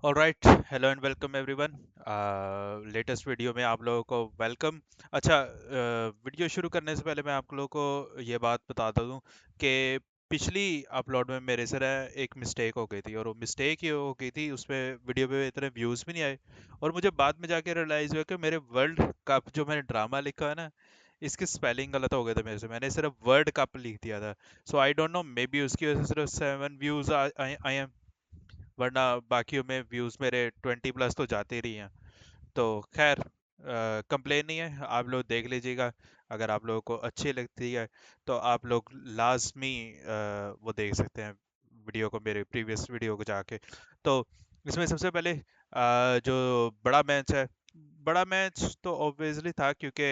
Alright, hello and welcome everyone. Latest video में आप लोगों को वेलकम। अच्छा, वीडियो शुरू करने से पहले मैं आप लोगों को ये बात बताता दूं कि पिछली अपलोड में मेरे से ना एक मिस्टेक हो गई थी, और वो मिस्टेक ये हो गई थी, उसमें वीडियो पे इतने व्यूज़ भी नहीं आए। और मुझे बाद में जाके रियलाइज़ हुआ कि मेरे वर्ल्ड कप जो मैंने ड्रामा लिखा है ना, इसकी स्पेलिंग गलत हो गए थे मेरे से। मैंने सिर्फ वर्ल्ड कप लिख दिया था। So I don't know, maybe उसकी वजह से सिर्फ 7 व्यूज़ आए आए, वरना बाकियों में व्यूज मेरे 20 प्लस तो जाते ही रही हैं। तो खैर, कंप्लेन नहीं है, आप लोग देख लीजिएगा। अगर आप लोगों को अच्छी लगती है तो आप लोग लाजमी वो देख सकते हैं वीडियो को, मेरे प्रीवियस वीडियो को जाके। तो इसमें सबसे पहले जो बड़ा मैच है, बड़ा मैच तो ऑब्वियसली था, क्योंकि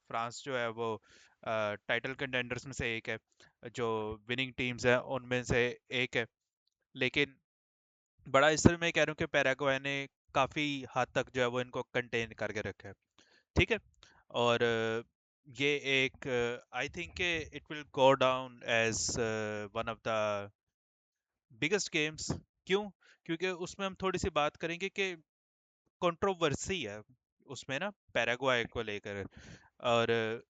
फ्रांस जो है वो टाइटल कंटेंडर्स में से एक है, जो विनिंग टीम्स है उनमें से एक है। लेकिन बड़ा इसलिए मैं कह रहा हूँ कि पैराग्वे ने काफी हद तक जो है वो इनको कंटेन करके रखा है। ठीक है। और ये एक, I think it will go down as one of the biggest games. क्यों? क्योंकि उसमें हम थोड़ी सी बात करेंगे कि कंट्रोवर्सी है उसमें ना, पैराग्वे को लेकर। और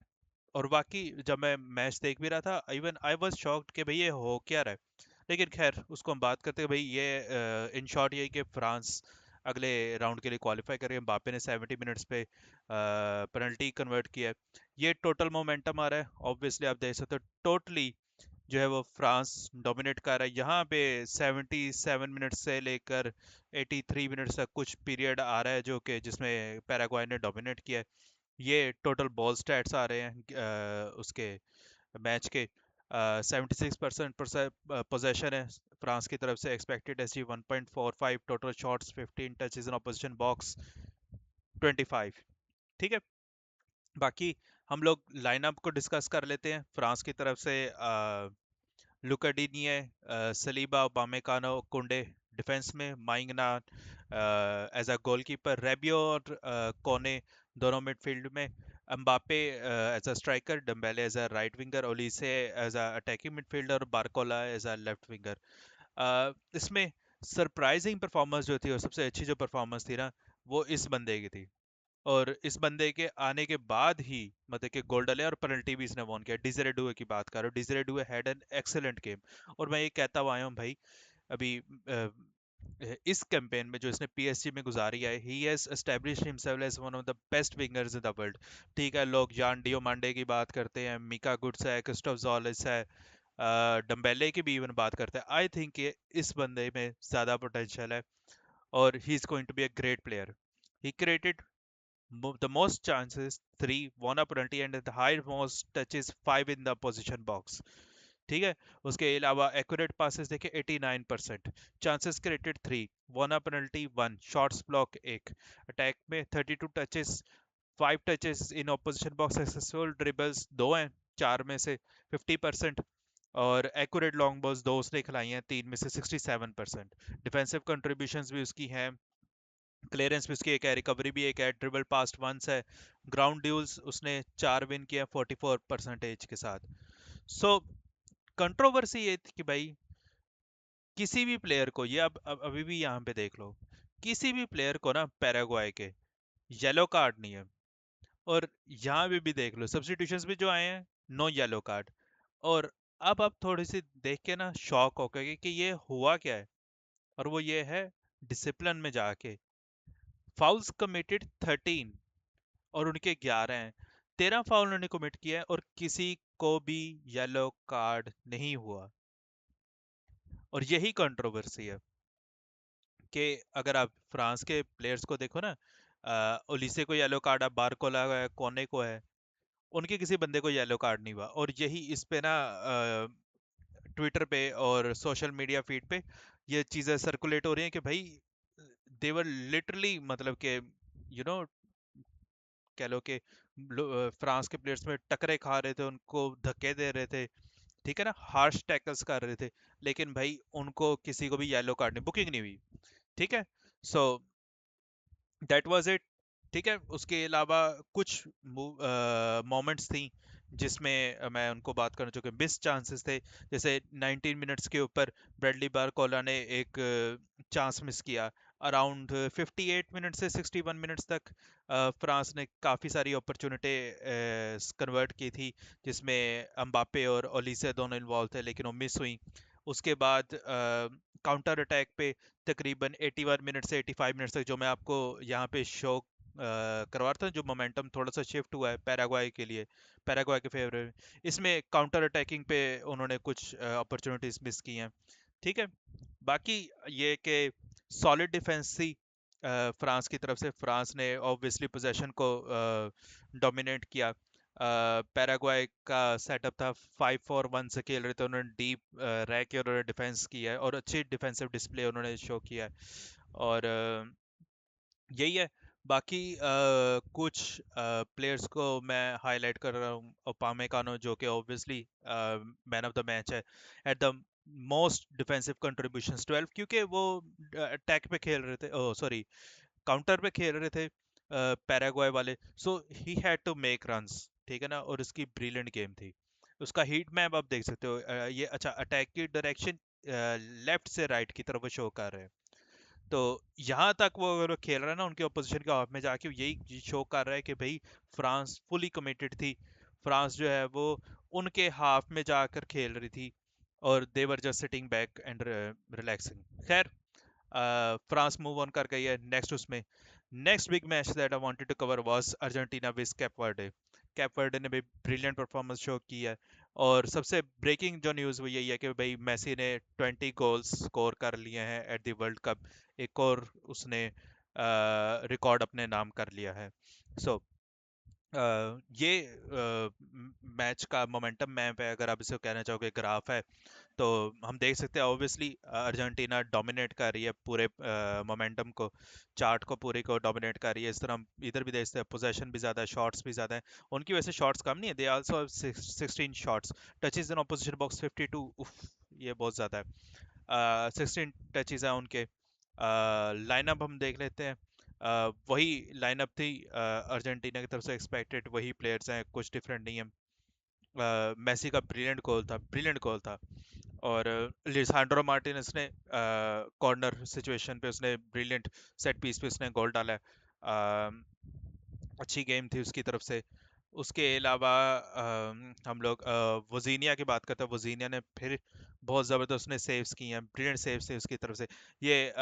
और बाकी जब मैं मैच देख भी रहा था, इवन आई वाज शॉक्ड कि भाई ये हो क्या रहा है। लेकिन खैर, उसको हम बात करते हैं। भाई ये इन शॉर्ट यही कि फ्रांस अगले राउंड के लिए क्वालिफाई कर रही है। एम्बाप्पे ने 70 मिनट्स पे पेनल्टी कन्वर्ट किया है। ये टोटल मोमेंटम आ रहा है, ऑब्वियसली आप देख सकते हो। टोटली जो है वो फ्रांस डोमिनेट कर रहा है यहाँ पे। 77 मिनट्स से लेकर 83 मिनट्स तक कुछ पीरियड आ रहा है जो कि जिसमें पैराग्वे ने डोमिनेट किया है। ये टोटल बॉल स्टैट्स आ रहे हैं उसके मैच के। 76% पोजेशन है फ्रांस की तरफ से। Expected SG 1.45, total shots 15, touches in opposition box 25। ठीक है। बाकी हम लोग लाइनअप को डिस्कस कर लेते हैं। फ्रांस की तरफ से लुका डीनिये, सलीबा, बामेकानो, कुंडे डिफेंस में, माइंगना एज अ गोलकीपर, रेबियो और कोने दोनों मिडफील्ड में, Mbappe as a striker, Dembele as a right winger, Olise as an attacking midfielder, Barcola as a left winger. इसमें सरप्राइजिंग परफॉर्मेंस जो थी, और सबसे अच्छी जो परफॉर्मेंस थी ना, वो इस बंदे की थी। और इस बंदे के आने के बाद ही मतलब कि गोल डले और पेनल्टी भी इसने वॉन किया। डिज़रे डुए की बात कर रहा हूँ। Desire Doue had an excellent game. और मैं ये कहता हुआ आया हूँ भाई, अभी इस कैंपेन में जो इसने पीएसजी में गुजारी है, he has established himself as one of the best wingers in the world. ठीक है, लोग जान डियो मांडे की बात करते हैं, मिका गुड्स है, क्रिस्टोफ जॉलिस है, डम्बेले की भी इवन बात करते हैं। आई थिंक ये इस बंदे में ज्यादा पोटेंशियल है, और he is going to be a great player. He created the most chances 3, won a penalty, and the high most touches 5 in the position box। ठीक है। उसके अलावा एक्यूरेट पासेस देखे 89%, chances created 3, one a penalty 1, shots block 1, attack में 32 touches, 5 touches in opposition box, successful dribbles 2 हैं 4 में से 50%, और एक्यूरेट लॉन्ग बॉल्स 2 उसने खिलाई हैं 3 में से 67%। डिफेंसिव कंट्रीब्यूशंस भी उसकी हैं, क्लियरेंस भी उसकी एक है, रिकवरी भी एक है, ट्रिपल पास्ट वंस है, ग्राउंड ड्यूल्स उसने 4 विन किया 44% के साथ। सो कंट्रोवर्सी ये थी कि भाई किसी भी प्लेयर को, ये अब अभी भी यहाँ पे देख लो, किसी भी प्लेयर को ना पैराग्वाई के येलो कार्ड नहीं है। और यहाँ भी देख लो, सब्स्टिट्यूशंस भी जो आए हैं, नो येलो कार्ड। और अब आप थोड़ी सी देख के ना शॉक हो गए कि ये हुआ क्या है। और वो ये है, डिसिप्लिन में जाके फाउल्स कमिटेड 13 और उनके 11 हैं। 13 फाउल उन्होंने कमिट किया है, और किसी को भी येलो कार्ड नहीं हुआ। और यही कंट्रोवर्सी है कि अगर आप फ्रांस के प्लेयर्स को देखो ना, ओलिसे को येलो कार्ड, अब बारकोला है, कोने को है, उनके किसी बंदे को येलो कार्ड नहीं हुआ। और यही इस पे ना ट्विटर पे और सोशल मीडिया फीड पे ये चीज़ें सर्कुलेट हो रही हैं कि भाई देवर लिटरली, मतलब कि यू नो, कह लो कि फ्रांस के प्लेयर्स में टकरे खा रहे थे, उनको धक्के दे रहे थे, ठीक है ना, हार्श टैकल्स कर रहे थे। लेकिन भाई उनको किसी को भी येलो कार्ड नहीं, बुकिंग नहीं हुई। ठीक है। So that was it. ठीक है। उसके अलावा कुछ मोमेंट्स थी जिसमें मैं उनको बात करना चाहूँगा, मिस चांसेस थे। जैसे 19 मिनट्स के ऊपर ब्रेडली बारकोला ने एक चांस मिस किया, अराउंड 58 मिनट से 61 मिनट्स तक फ्रांस ने काफ़ी सारी अपॉर्चुनिटी कन्वर्ट की थी, जिसमें एम्बापे और ओलिसे दोनों इन्वॉल्व थे, लेकिन वो मिस हुई। उसके बाद काउंटर अटैक पे तकरीबन 81 मिनट से 85 मिनट तक, जो मैं आपको यहाँ पे शो करवा रहा था, जो मोमेंटम थोड़ा सा शिफ्ट हुआ है पैराग्वाई के लिए, पैराग्वाई के फेवर में, इसमें काउंटर अटैकिंग पे उन्होंने कुछ अपॉर्चुनिटीज मिस की हैं। ठीक है। बाकी ये कि सॉलिड डिफेंस थी फ्रांस की तरफ से। फ्रांस ने ऑब्वियसली पोजेशन को डोमिनेट किया। पैराग्वाय का सेटअप था 5-4-1 से खेल रहे थे, उन्होंने डीप रह के उन्होंने डिफेंस किया है और अच्छी डिफेंसिव डिस्प्ले उन्होंने शो किया है। और यही है। बाकी कुछ प्लेयर्स को मैं हाईलाइट कर रहा हूँ। ओपामेकानो, जो कि obviously man of the match है। At the most defensive contributions 12, क्योंकि वो अटैक पे खेल रहे थे, ओ सॉरी, काउंटर पे खेल रहे थे पैराग्वाय वाले। So he had to make runs, ठीक है ना, और उसकी ब्रिलियंट गेम थी। उसका हीट मैप आप देख सकते हो। ये अच्छा, अटैक की डायरेक्शन लेफ्ट से राइट की तरफ शो कर रहे हैं। तो यहाँ तक वो अगर वो खेल रहा है ना, उनके ऑपोजिशन के हाफ में जाके यही शो कर रहा है कि भाई फ्रांस फुली कमिटेड थी। फ्रांस जो है वो उनके हाफ में जाकर खेल रही थी, और they were just sitting back and relaxing. खैर, फ्रांस मूव ऑन कर गई है नेक्स्ट उसमें। Next big match that I wanted to cover was Argentina versus Cape Verde. Cape Verde ने भी ब्रिलियंट परफॉर्मेंस शो की है। और सबसे ब्रेकिंग जो न्यूज़ वो यही है कि भाई मेसी ने 20 गोल्स स्कोर कर लिए हैं एट द वर्ल्ड कप। एक और उसने रिकॉर्ड अपने नाम कर लिया है। सो ये मैच का मोमेंटम मैप है, अगर आप इसे कहना चाहोगे ग्राफ है, तो हम देख सकते हैं ऑब्वियसली अर्जेंटीना डोमिनेट कर रही है पूरे मोमेंटम को, चार्ट को पूरे को डोमिनेट कर रही है। इस तरह हम इधर भी देखते हैं, पोजेशन भी ज़्यादा है, शॉट्स भी ज़्यादा है। उनकी वैसे शॉट्स कम नहीं है, they also have 16 shots. Touches in opposition box 52, उफ, ये बहुत ज़्यादा है। 16 टचेस हैं उनके। लाइनअप हम देख लेते हैं। वही लाइनअप थी अर्जेंटीना की तरफ से एक्सपेक्टेड, वही प्लेयर्स हैं, कुछ डिफरेंट नहीं है। मेसी का ब्रिलियंट गोल था, ब्रिलियंट गोल था। और लिसांड्रो मार्टिनेज ने कॉर्नर सिचुएशन पे उसने ब्रिलियंट सेट पीस पे उसने गोल डाला है। अच्छी गेम थी उसकी तरफ से। उसके अलावा हम लोग वजीनिया की बात करते हैं। वजीनिया ने फिर बहुत ज़बरदस्त उसने सेव्स की हैं, ब्रिलियंट सेव्स थे उसकी तरफ से। ये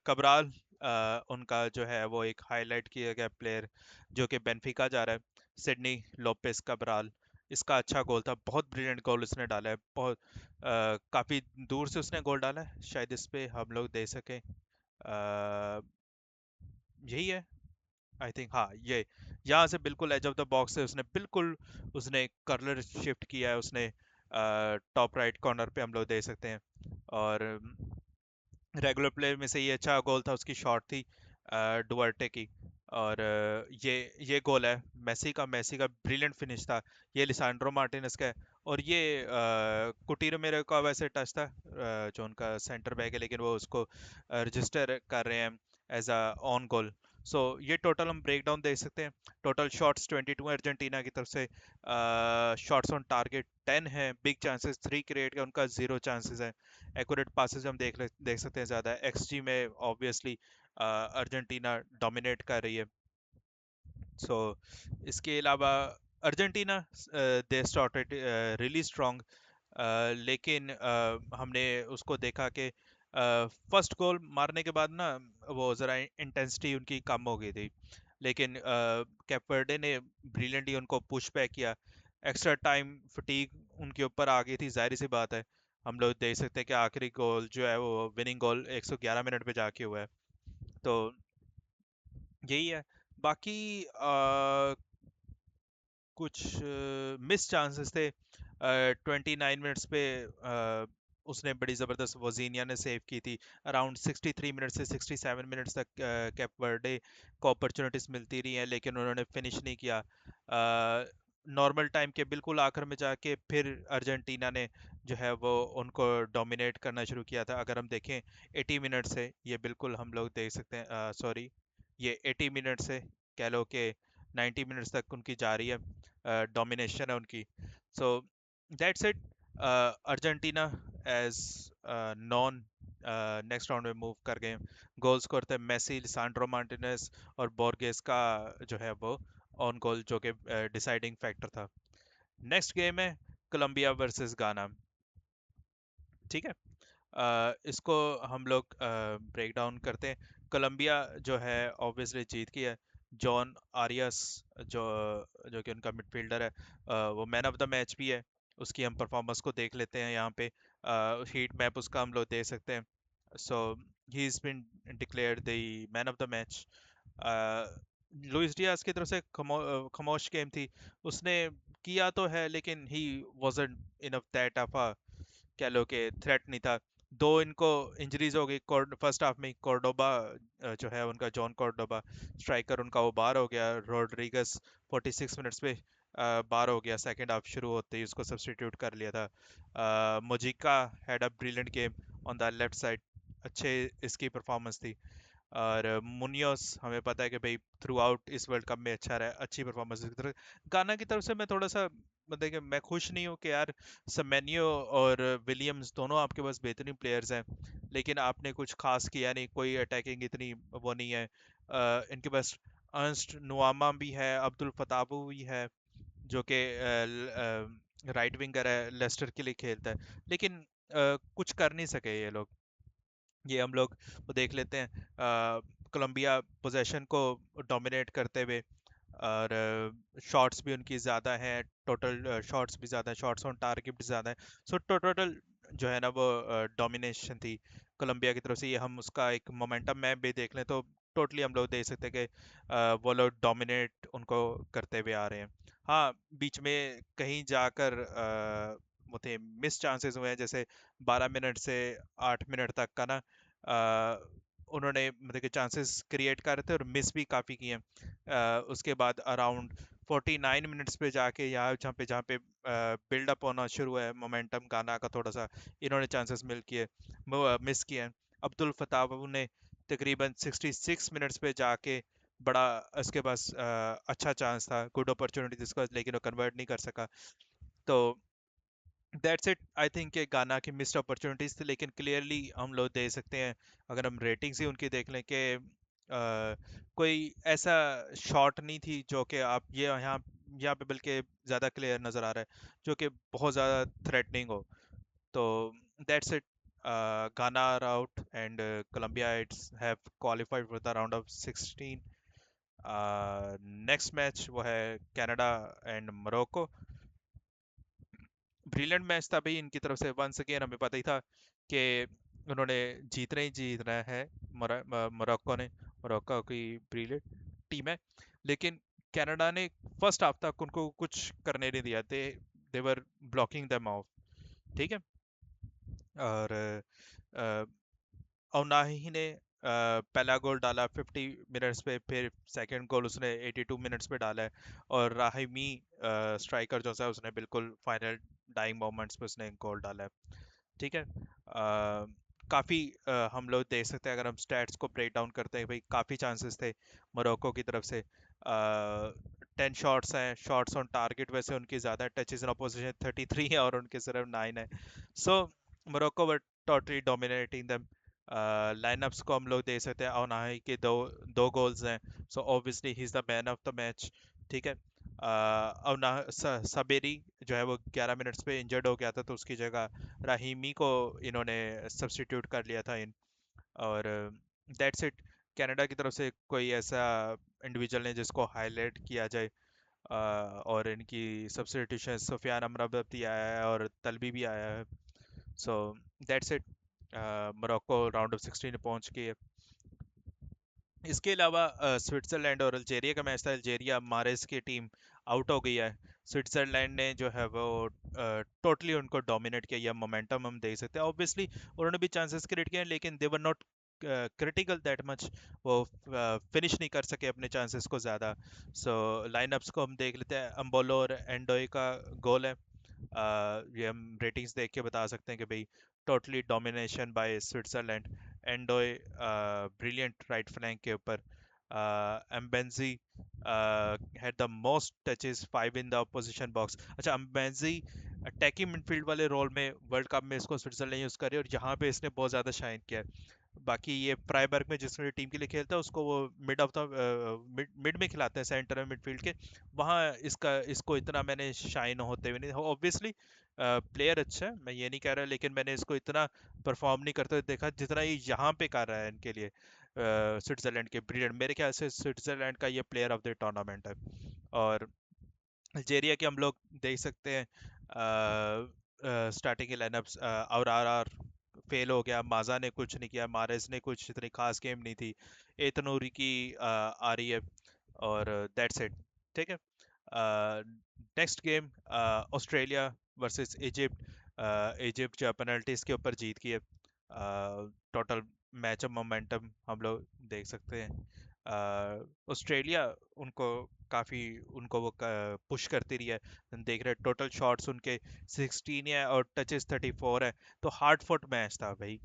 कबराल, उनका जो है वो एक हाईलाइट किया गया प्लेयर, जो कि बेनफिका जा रहा है, सिडनी लोपेस कबराल। इसका अच्छा गोल था, बहुत ब्रिलियंट गोल उसने डाला है, बहुत काफ़ी दूर से उसने गोल डाला है। शायद इस पे हम लोग दे सकें, यही है आई थिंक, हाँ ये, यहाँ से बिल्कुल एज ऑफ द बॉक्स से उसने बिल्कुल, उसने कर्लर शिफ्ट किया है उसने, टॉप राइट कॉर्नर पे हम लोग देख सकते हैं। और रेगुलर प्लेयर में से ये अच्छा गोल था, उसकी शॉट थी डुआर्टे की। और ये गोल है मेसी का ब्रिलियंट फिनिश था। ये लिसांड्रो मार्टिनेज का है। और ये कुटीरो मेरे का वैसे टच था, जो उनका सेंटर बैक है, लेकिन वो उसको रजिस्टर कर रहे हैं एज अ ऑन गोल। सो ये टोटल हम ब्रेक डाउन देख सकते हैं। टोटल शॉट्स 22 अर्जेंटीना की तरफ से, शॉट्स ऑन टारगेट 10 है, बिग चांसेस 3 क्रिएट के उनका 0 चांसेस है। एक्यूरेट पासेस हम देख सकते हैं ज़्यादा। एक्सजी में ऑब्वियसली अर्जेंटीना डोमिनेट कर रही है। सो इसके अलावा Argentina they started really strong, लेकिन हमने उसको देखा कि फर्स्ट गोल मारने के बाद ना वो ज़रा इंटेंसिटी उनकी कम हो गई थी। लेकिन कैप वर्डे ने ब्रिलियंटली उनको पुश बैक किया। एक्स्ट्रा टाइम फटीग उनके ऊपर आ गई थी, जाहिर सी बात है। हम लोग देख सकते हैं कि आखिरी गोल जो है वो विनिंग गोल 111 मिनट पे जाके हुआ है। तो यही है। बाकी कुछ मिस चांसेस थे 29 मिनट्स पे। उसने बड़ी ज़बरदस्त, वजीनिया ने सेव की थी। अराउंड 63 मिनट से 67 मिनट्स तक कैप वर्डे को अपॉर्चुनिटीज मिलती रही हैं, लेकिन उन्होंने फिनिश नहीं किया। नॉर्मल टाइम के बिल्कुल आखिर में जाके फिर अर्जेंटीना ने जो है वो उनको डोमिनेट करना शुरू किया था। अगर हम देखें 80 मिनट से, ये बिल्कुल हम लोग देख सकते हैं, सॉरी, ये 80 मिनट से कह लो कि 90 मिनट्स तक उनकी जा रही है, डोमिनेशन है उनकी। So that's it. Argentina as non next round में मूव कर गए। गोल स्कोर थे मेसी, लिसांड्रो मार्टिनेज और बोर्गेस का जो है वो ऑन गोल, जो कि डिसाइडिंग फैक्टर था। नेक्स्ट गेम है कोलंबिया वर्सेस गाना। ठीक है, इसको हम लोग ब्रेक डाउन करते हैं। कोलंबिया जो है ऑब्वियसली जीत गई है। जॉन आरियस जो जो कि उनका मिडफील्डर है, वो मैन ऑफ द मैच भी है। उसकी हम परफॉर्मेंस को देख लेते हैं यहाँ पे। हीट मैप उसका हम लोग देख सकते हैं। So he is been declared the man of the match. Luis Diaz की तरफ से खामोश गेम थी। उसने किया तो है, लेकिन he wasn't enough that of कह लो कि थ्रेट नहीं था। दो इनको इंजरीज हो गई फर्स्ट हाफ में। कोर्डोबा जो है उनका, जॉन कोर्डोबा स्ट्राइकर उनका, वो बाहर हो गया। रोड्रिगस 46 मिनट्स पे बाहर हो गया। सेकंड हाफ शुरू होते ही उसको सब्स्टिट्यूट कर लिया था। Mojica had a brilliant game on the left side. अच्छे इसकी परफॉर्मेंस थी। और मुनियोस हमें पता है कि भाई थ्रू आउट इस वर्ल्ड कप में अच्छा रहा है, अच्छी परफॉर्मेंस की तरफ। गाना की तरफ से मैं थोड़ा सा मतलब कि मैं खुश नहीं हूँ कि यार समेनियो और विलियम्स दोनों आपके पास बेहतरीन प्लेयर्स हैं, लेकिन आपने कुछ खास किया नहीं। कोई अटैकिंग इतनी वो नहीं है। इनके पास अर्नस्ट नुआमा भी है, अब्दुल फताबू भी है, जो कि राइट विंगर है, लेस्टर के लिए खेलता है, लेकिन कुछ कर नहीं सके ये लोग। ये हम लोग वो देख लेते हैं। कोलंबिया पोजेशन को डोमिनेट करते हुए, और शॉट्स भी उनकी ज़्यादा हैं। टोटल शॉट्स भी ज़्यादा है, शॉट्स ऑन टारगेट भी ज़्यादा है। सो टोटल जो है ना वो डोमिनेशन थी कोलंबिया की तरफ से। ये हम उसका एक मोमेंटम मैप भी देख लें तो टोटली हम लोग देख सकते हैं कि वो लोग डोमिनेट उनको करते हुए आ रहे हैं। हाँ, बीच में कहीं जाकर वो थे मिस चांसेस हुए हैं, जैसे 12 मिनट से 8 मिनट तक का ना, उन्होंने मतलब कि चांसेस क्रिएट कर रहे थे और मिस भी काफ़ी किए हैं। उसके बाद अराउंड 49 मिनट्स पे जाके यहाँ जहाँ पे बिल्ड अप होना शुरू है मोमेंटम गाना का, थोड़ा सा इन्होंने चांसेस मिस किए हैं। अब्दुल फताह ने तकरीबन 66 मिनट्स पे जाके बड़ा इसके पास अच्छा चांस था, गुड अपॉर्चुनिटी जिसका, लेकिन वो कन्वर्ट नहीं कर सका। तो दैट्स इट। आई थिंक ये गाना की मिस्ड अपॉर्चुनिटीज थी, लेकिन क्लियरली हम लोग दे सकते हैं, अगर हम रेटिंग्स ही उनकी देख लें, कि कोई ऐसा शॉट नहीं थी जो कि आप ये यहाँ पे बल्कि ज़्यादा क्लियर नज़र आ रहा है, जो कि बहुत ज़्यादा थ्रेटनिंग हो। तो that's it. Ghana are out and Colombia it's have qualified for the round of 16। Next match वो है Canada and Morocco. Brilliant match था भाई इनकी तरफ से। वंस अगेन हमें पता ही था कि उन्होंने जीतना ही जीतना है। मोरक्को ने, मोरक्को की ब्रिलियंट टीम है, लेकिन कनाडा ने फर्स्ट हाफ तक उनको कुछ करने नहीं दिया। दे वर ब्लॉकिंग देम ऑफ। ठीक है। और अवनाही ने पहला गोल डाला 50 मिनट्स पे, फिर सेकंड गोल उसने 82 मिनट्स पे डाला है। और राहिमी स्ट्राइकर जो है उसने बिल्कुल फाइनल डाइंग मोमेंट्स पे उसने गोल डाला है। ठीक है। काफ़ी हम लोग देख सकते हैं, अगर हम स्टैट्स को ब्रेक डाउन करते हैं भाई, काफ़ी चांसेस थे मोरक्को की तरफ से। 10 शॉट्स हैं, शॉट्स ऑन टारगेट वैसे उनकी ज़्यादा, टचेस इन अपोजिशन 33 है और उनके सिर्फ 9 है। So Morocco were totally dominating them. Lineups को हम लोग देख सकते हैं, अवनाही के दो दो गोल्स हैं। So obviously he is the man of the match. ठीक है। सबेरी जो है वो 11 मिनट्स पे इंजर्ड हो गया था, तो उसकी जगह राहीमी को इन्होंने सब्स्टिट्यूट कर लिया था इन। और दैट्स इट। कनाडा की तरफ से कोई ऐसा इंडिविजुअल नहीं जिसको हाईलाइट किया जाए। और इनकी सब्स्टिट्यूशन सुफियान अमराबाद भी आया है और तलबी भी आया है। सो that's it. Morocco round of 16 में पहुंच गई है। इसके अलावा स्विट्जरलैंड और अल्जेरिया का मैच था। अल्जेरिया मारेस की टीम आउट हो गई है। स्विट्जरलैंड ने जो है वो टोटली उनको डोमिनेट किया। यह मोमेंटम हम देख सकते हैं। ऑब्वियसली उन्होंने भी चांसेस क्रिएट किए हैं, लेकिन they were not critical that much. वो फिनिश नहीं कर सके अपने चांसेस को ज़्यादा। सो लाइनअप्स को हम देख लेते हैं। अम्बोलो और एंडोय का गोल है। ये हम रेटिंग्स देख के बता सकते हैं कि भाई totally domination by Switzerland. Ndoye brilliant right flank के ऊपर। एम्बेंजी had the most touches, 5 in the opposition box. अच्छा, एम्बेंजी अटैकिंग मिडफील्ड वाले रोल में वर्ल्ड कप में इसको स्विट्जरलैंड यूज़ करे, और यहाँ पे इसने बहुत ज़्यादा शाइन किया है। बाकी ये फ्राइबर्ग में जिसमें टीम के लिए खेलता है उसको वो mid of the mid mid में खिलाते हैं, सेंटर में मिडफील्ड के। वहाँ इसको इतना मैंने शाइन होते हुए नहीं, ऑब्वियसली प्लेयर अच्छा है, मैं ये नहीं कह रहा, लेकिन मैंने इसको इतना परफॉर्म नहीं करते हुए देखा जितना ये यहाँ पे कर रहा है इनके लिए। स्विट्जरलैंड के ब्रिलियंट, मेरे ख्याल से स्विट्जरलैंड का ये प्लेयर ऑफ द टूर्नामेंट है। और अल्जेरिया के हम लोग देख सकते हैं स्टार्टिंग के लाइनअप्स, और आर फेल हो गया, माजा ने कुछ नहीं किया, मारेज ने कुछ इतनी खास गेम नहीं थी, एतनूरी की आ रही है, और दैट्स इट। ठीक है। Next game Australia versus Egypt. Egypt जो पेनल्टीज के ऊपर जीत गई है। टोटल मैच ऑफ मोमेंटम हम लोग देख सकते हैं। ऑस्ट्रेलिया उनको काफ़ी उनको वो पुश करती रही है। हम देख रहे हैं टोटल शॉट्स उनके 16 है और टचेस 34 है। तो हार्ड फॉट मैच था भाई,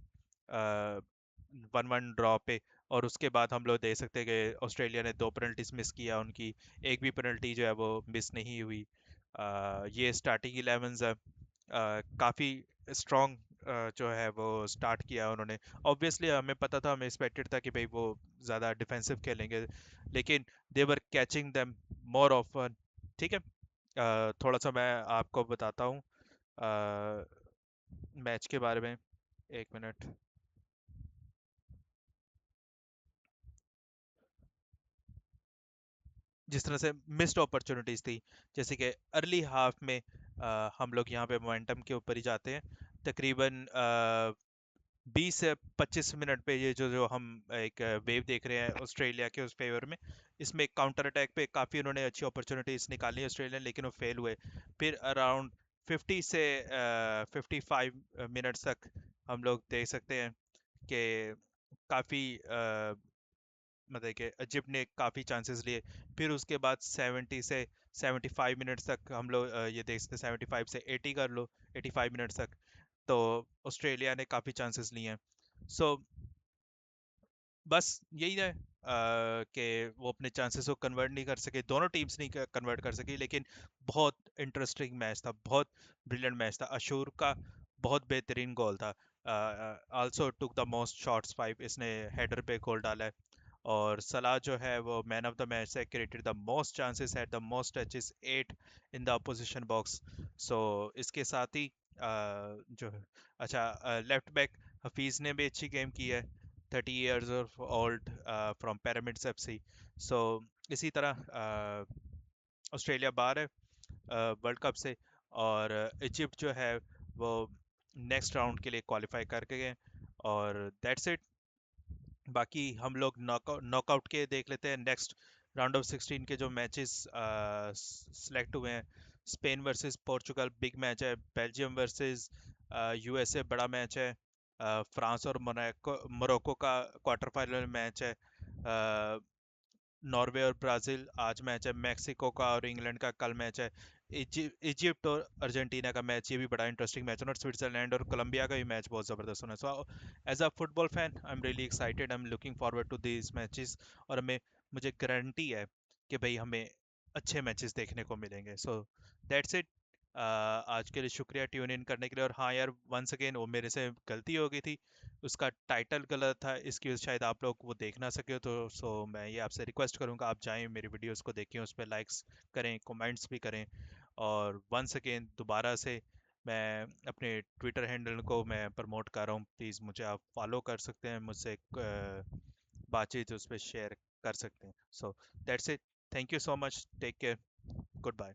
1-1 ड्रॉ पे। और उसके बाद हम लोग देख सकते हैं कि ऑस्ट्रेलिया ने दो पेनल्टीज मिस किया, उनकी एक भी पेनल्टी जो है वो मिस नहीं हुई। ये स्टार्टिंग 11 है, काफ़ी स्ट्रॉन्ग जो है वो स्टार्ट किया उन्होंने। ऑब्वियसली हमें पता था, हमें एक्सपेक्टेड था कि भाई वो ज़्यादा डिफेंसिव खेलेंगे, लेकिन they were catching them more often. ठीक है। थोड़ा सा मैं आपको बताता हूँ मैच के बारे में, एक मिनट। जिस तरह से मिस्ड अपॉर्चुनिटीज थी, जैसे कि अर्ली हाफ में हम लोग यहाँ पे मोमेंटम के ऊपर ही जाते हैं। तकरीबन 20 से 25 मिनट पे ये जो जो हम एक वेव देख रहे हैं ऑस्ट्रेलिया के उस फेवर में, इसमें काउंटर अटैक पे काफ़ी उन्होंने अच्छी अपॉर्चुनिटीज निकाली ऑस्ट्रेलिया ने, लेकिन वो फेल हुए। फिर अराउंड 50 से 55 मिनट्स तक हम लोग देख सकते हैं कि काफ़ी मतलब कि इजिप्ट ने काफ़ी चांसेस लिए। फिर उसके बाद 70 से 75 मिनट्स तक हम लोग ये देख सकते हैं, 75 से 80 कर लो, 85 मिनट्स तक तो ऑस्ट्रेलिया ने काफ़ी चांसेस लिए हैं। सो बस यही है कि वो अपने चांसेस को कन्वर्ट नहीं कर सके, दोनों टीम्स नहीं कन्वर्ट कर सकी, लेकिन बहुत इंटरेस्टिंग मैच था, बहुत ब्रिलियंट मैच था। अशूर का बहुत बेहतरीन गोल था। Also took the most shots 5, इसने हेडर पे गोल डाला है। और सलाह जो है वो मैन ऑफ द मैच है, created the most chances, had the most touches 8 in the opposition box. So इसके साथ ही जो अच्छा लेफ्ट बैक हफीज ने भी अच्छी गेम की है, 30 years of old from Pyramids FC। सो इसी तरह ऑस्ट्रेलिया बाहर है वर्ल्ड कप से, और इजिप्ट जो है वो नेक्स्ट राउंड के लिए क्वालिफाई करके गए। और दैट्स इट। बाकी हम लोग नॉकआउट के देख लेते हैं, नेक्स्ट राउंड ऑफ 16 के जो मैचेस सेलेक्ट हुए हैं। Spain versus Portugal big match है, बेल्जियम वर्सेस यूएसए बड़ा मैच है, फ्रांस और मोरक्को का क्वार्टर फाइनल मैच है, नॉर्वे और ब्राज़ील आज मैच है, मैक्सिको का और इंग्लैंड का कल मैच है, इजिप्ट और अर्जेंटीना का मैच, ये भी बड़ा इंटरेस्टिंग मैच है, और स्विट्जरलैंड और कोलंबिया का भी मैच बहुत ज़बरदस्त होना है। So as a football fan I am really excited, I am looking forward to these matches. और मुझे गारंटी है कि भाई हमें अच्छे मैचेस देखने को मिलेंगे। सो दैट्स इट। आज के लिए शुक्रिया ट्यून इन करने के लिए। और हाँ यार, वंस अगेन वो मेरे से गलती हो गई थी, उसका टाइटल गलत था, इसकी वजह से शायद आप लोग वो देख ना सके हो, तो मैं ये आपसे रिक्वेस्ट करूँगा, आप जाएं मेरी वीडियोस को देखें, उस पर लाइक्स करें, कमेंट्स भी करें। और वंस अगेन दोबारा से मैं अपने ट्विटर हैंडल को मैं प्रमोट कर रहा हूँ, प्लीज़ मुझे आप फॉलो कर सकते हैं, मुझसे बातचीत उस पर शेयर कर सकते हैं। So that's it. Thank you so much, take care, good bye.